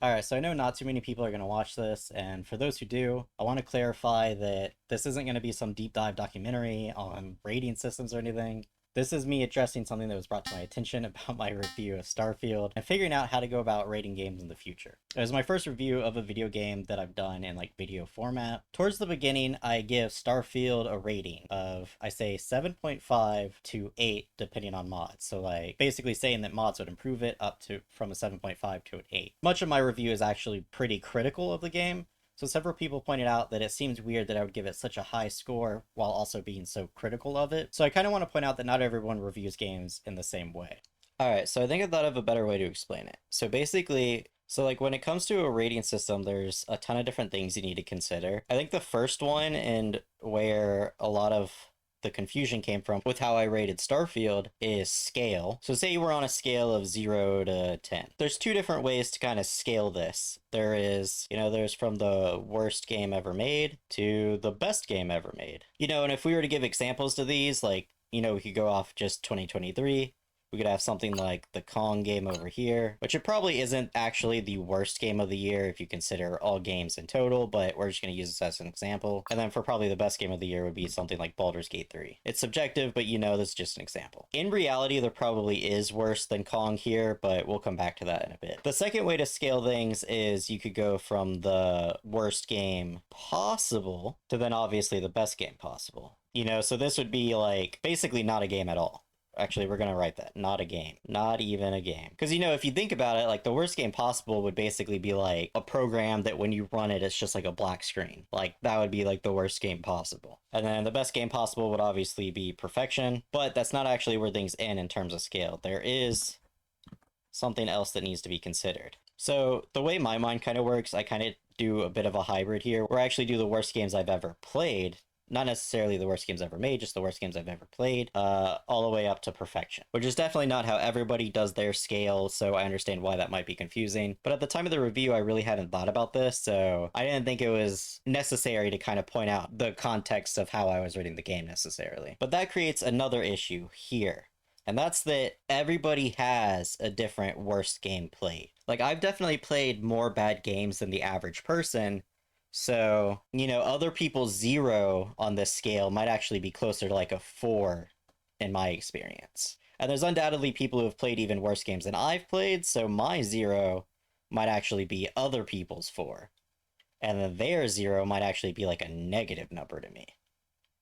Alright, so I know not too many people are going to watch this, and for those who do, I want to clarify that this isn't going to be some deep dive documentary on rating systems or anything. This is me addressing something that was brought to my attention about my review of Starfield and figuring out how to go about rating games in the future. It was my first review of a video game that I've done in like video format. Towards the beginning, I give Starfield a rating of, I say 7.5 to 8 depending on mods. So like basically saying that mods would improve it up to from a 7.5 to an 8. Much of my review is actually pretty critical of the game, so several people pointed out that it seems weird that I would give it such a high score while also being so critical of it. So I kind of want to point out that not everyone reviews games in the same way. Alright, so I think I thought of a better way to explain it. So basically, like when it comes to a rating system, there's a ton of different things you need to consider. I think the first one, and where a lot of the confusion came from with how I rated Starfield, is scale. So say you were on a scale of 0 to 10. There's two different ways to kind of scale this. There is, there's from the worst game ever made to the best game ever made. And if we were to give examples to these, like, we could go off just 2023. We could have something like the Kong game over here, which it probably isn't actually the worst game of the year if you consider all games in total, but we're just going to use this as an example. And then for probably the best game of the year would be something like Baldur's Gate 3. It's subjective, but this is just an example. In reality, there probably is worse than Kong here, but we'll come back to that in a bit. The second way to scale things is you could go from the worst game possible to then obviously the best game possible. So this would be like basically not a game at all. Actually, we're going to write that. Not a game. Not even a game. Because, if you think about it, like, the worst game possible would basically be, like, a program that when you run it, it's just, like, a black screen. Like, that would be, like, the worst game possible. And then the best game possible would obviously be perfection. But that's not actually where things end in terms of scale. There is something else that needs to be considered. So, the way my mind kind of works, I kind of do a bit of a hybrid here, where I actually do the worst games I've ever played. Not necessarily the worst games ever made, just the worst games I've ever played, all the way up to perfection. Which is definitely not how everybody does their scale, so I understand why that might be confusing. But at the time of the review, I really hadn't thought about this, so I didn't think it was necessary to kind of point out the context of how I was rating the game necessarily. But that creates another issue here. And that's that everybody has a different worst game played. Like, I've definitely played more bad games than the average person. So, other people's 0 on this scale might actually be closer to like a 4 in my experience. And there's undoubtedly people who have played even worse games than I've played, so my 0 might actually be other people's 4. And then their 0 might actually be like a negative number to me.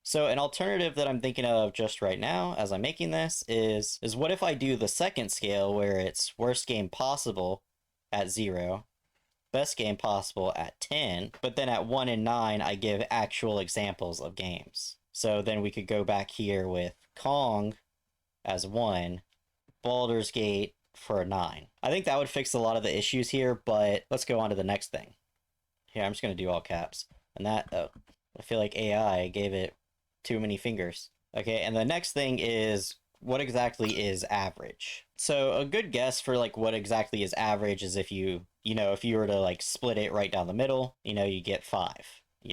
So an alternative that I'm thinking of just right now as I'm making this is what if I do the second scale where it's worst game possible at 0, best game possible at 10, but then at 1 and 9, I give actual examples of games. So then we could go back here with Kong as 1, Baldur's Gate for a 9. I think that would fix a lot of the issues here, but let's go on to the next thing. Here, I'm just going to do all caps. And that, I feel like AI gave it too many fingers. Okay, and the next thing is, what exactly is average? So a good guess for like what exactly is average is if you were to like split it right down the middle, you get 5.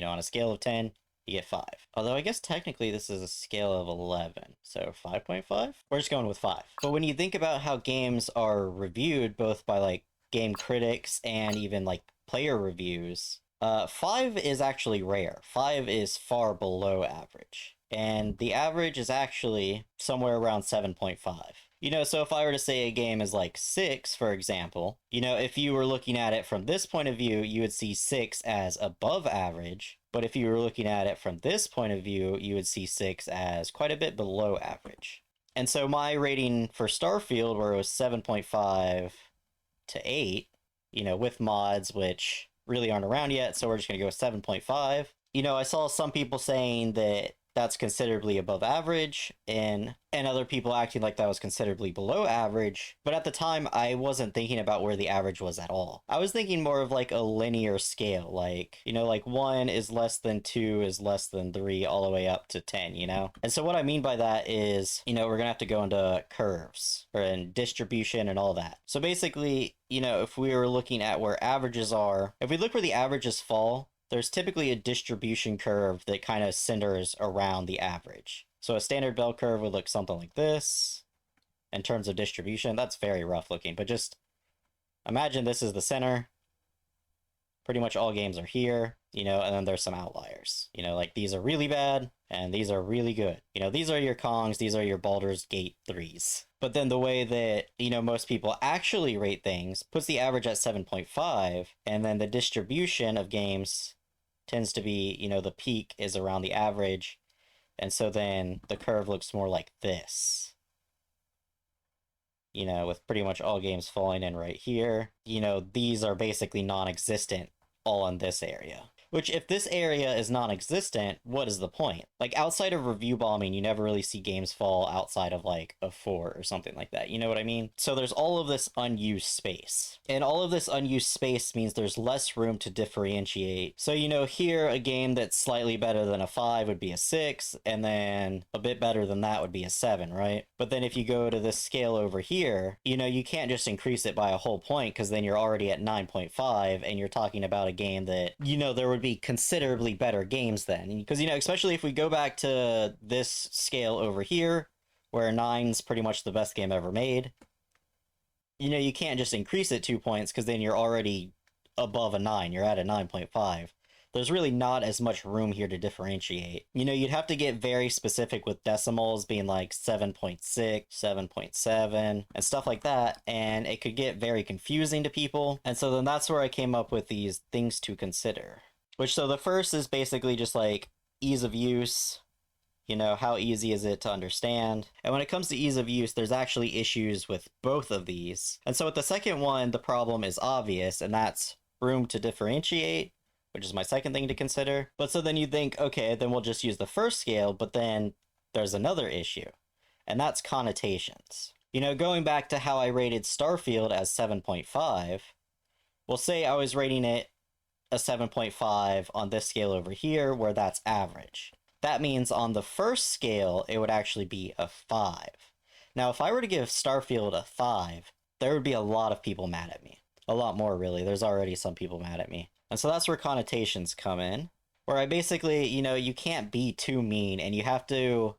On a scale of 10, you get 5. Although I guess technically this is a scale of 11. So 5.5? We're just going with 5. But when you think about how games are reviewed, both by like game critics and even like player reviews, 5 is actually rare. 5 is far below average. And the average is actually somewhere around 7.5. So if I were to say a game is like 6, for example, if you were looking at it from this point of view, you would see 6 as above average. But if you were looking at it from this point of view, you would see 6 as quite a bit below average. And so my rating for Starfield, where it was 7.5 to 8, with mods, which really aren't around yet, so we're just going to go 7.5. I saw some people saying that that's considerably above average, and other people acting like that was considerably below average. But at the time, I wasn't thinking about where the average was at all. I was thinking more of like a linear scale, like, like 1 is less than 2 is less than 3, all the way up to 10, And so what I mean by that is, we're going to have to go into curves and distribution and all that. So basically, if we were looking at where averages are, if we look where the averages fall, there's typically a distribution curve that kind of centers around the average. So a standard bell curve would look something like this. In terms of distribution, that's very rough looking, but just imagine this is the center, Pretty much all games are here, you know, and then there's some outliers. You know, like these are really bad and these are really good. You know, these are your Kongs, these are your Baldur's Gate 3s. But then the way that, you know, most people actually rate things puts the average at 7.5, and then the distribution of games tends to be, you know, the peak is around the average, and so then the curve looks more like this. You know, with pretty much all games falling in right here. You know, these are basically non-existent all in this area. Which, if this area is non-existent, what is the point? Like, outside of review bombing, you never really see games fall outside of, like, a 4 or something like that. You know what I mean? So there's all of this unused space. And all of this unused space means there's less room to differentiate. So, you know, here, a game that's slightly better than a 5 would be a 6, and then a bit better than that would be a 7, right? But then if you go to this scale over here, you know, you can't just increase it by a whole point, because then you're already at 9.5, and you're talking about a game that, you know, there would be considerably better games then. Because, you know, especially if we go back to this scale over here, where 9's pretty much the best game ever made, you know, you can't just increase it 2 points, because then you're already above a 9. You're at a 9.5. There's really not as much room here to differentiate. You know, you'd have to get very specific with decimals being like 7.6, 7.7, and stuff like that, and it could get very confusing to people. And so then that's where I came up with these things to consider. Which, so the first is basically just like ease of use. You know, how easy is it to understand? And when it comes to ease of use, there's actually issues with both of these. And so with the second one, the problem is obvious, and that's room to differentiate, which is my second thing to consider. But so then you think, okay, then we'll just use the first scale, but then there's another issue, and that's connotations. You know, going back to how I rated Starfield as 7.5, we'll say I was rating it a 7.5 on this scale over here, where that's average. That means on the first scale, it would actually be a 5. Now, if I were to give Starfield a 5, there would be a lot of people mad at me. A lot more, really. There's already some people mad at me. And so that's where connotations come in, where I basically, you know, you can't be too mean, and you have to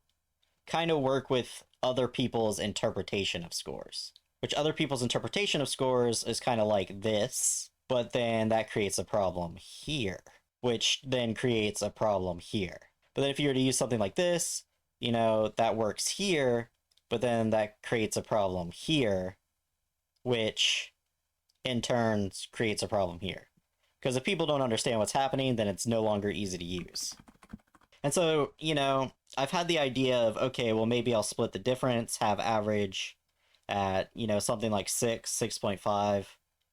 kind of work with other people's interpretation of scores. Which other people's interpretation of scores is kind of like this, but then that creates a problem here, which then creates a problem here. But then if you were to use something like this, you know, that works here, but then that creates a problem here, which in turn creates a problem here. Because if people don't understand what's happening, then it's no longer easy to use. And so, you know, I've had the idea of, okay, well, maybe I'll split the difference, have average at, you know, something like 6, 6.5,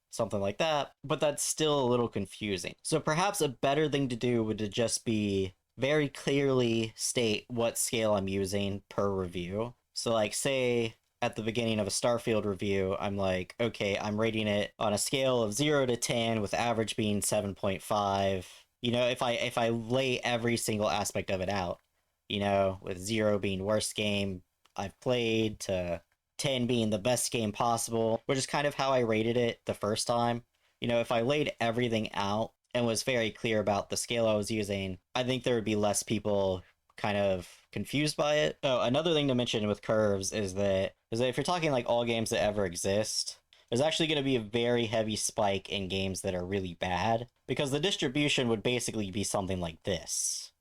something like that, but that's still a little confusing. So perhaps a better thing to do would to just be very clearly state what scale I'm using per review. So like, say at the beginning of a Starfield review, I'm like, okay, I'm rating it on a scale of 0 to 10 with average being 7.5. You know, if I lay every single aspect of it out, you know, with 0 being worst game I've played to 10 being the best game possible, which is kind of how I rated it the first time. You know, if I laid everything out and was very clear about the scale I was using, I think there would be less people kind of confused by it. Oh, another thing to mention with curves is that if you're talking like all games that ever exist, there's actually going to be a very heavy spike in games that are really bad, because the distribution would basically be something like this.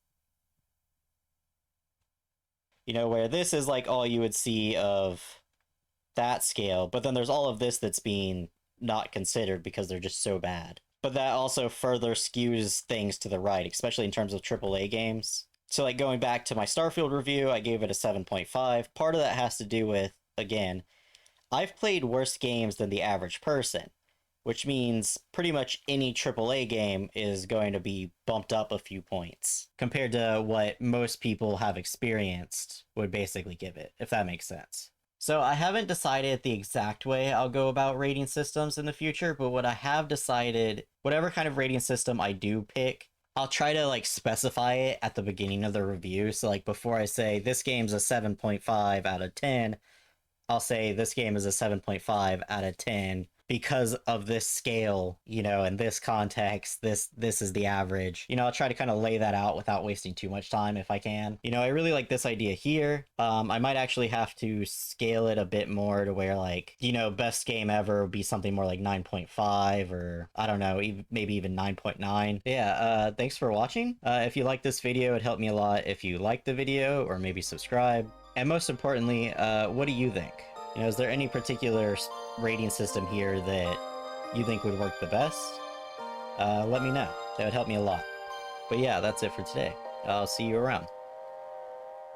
You know, where this is like all you would see of that scale, but then there's all of this that's being not considered because they're just so bad. But that also further skews things to the right, especially in terms of AAA games. So like going back to my Starfield review, I gave it a 7.5. Part of that has to do with, again, I've played worse games than the average person, which means pretty much any AAA game is going to be bumped up a few points compared to what most people have experienced would basically give it, if that makes sense. So I haven't decided the exact way I'll go about rating systems in the future, but what I have decided, whatever kind of rating system I do pick, I'll try to like specify it at the beginning of the review. So like before I say this game's a 7.5 out of 10, I'll say this game is a 7.5 out of 10 because of this scale, you know, and this context, this is the average. You know, I'll try to kind of lay that out without wasting too much time if I can. You know, I really like this idea here. I might actually have to scale it a bit more to where, like, you know, best game ever would be something more like 9.5, or I don't know, maybe even 9.9. Yeah, thanks for watching. If you like this video, it'd help me a lot if you like the video or maybe subscribe. And most importantly, what do you think? You know, is there any particular rating system here that you think would work the best? Let me know. That would help me a lot. But yeah, that's it for today. I'll see you around.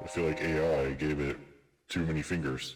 I feel like AI gave it too many fingers.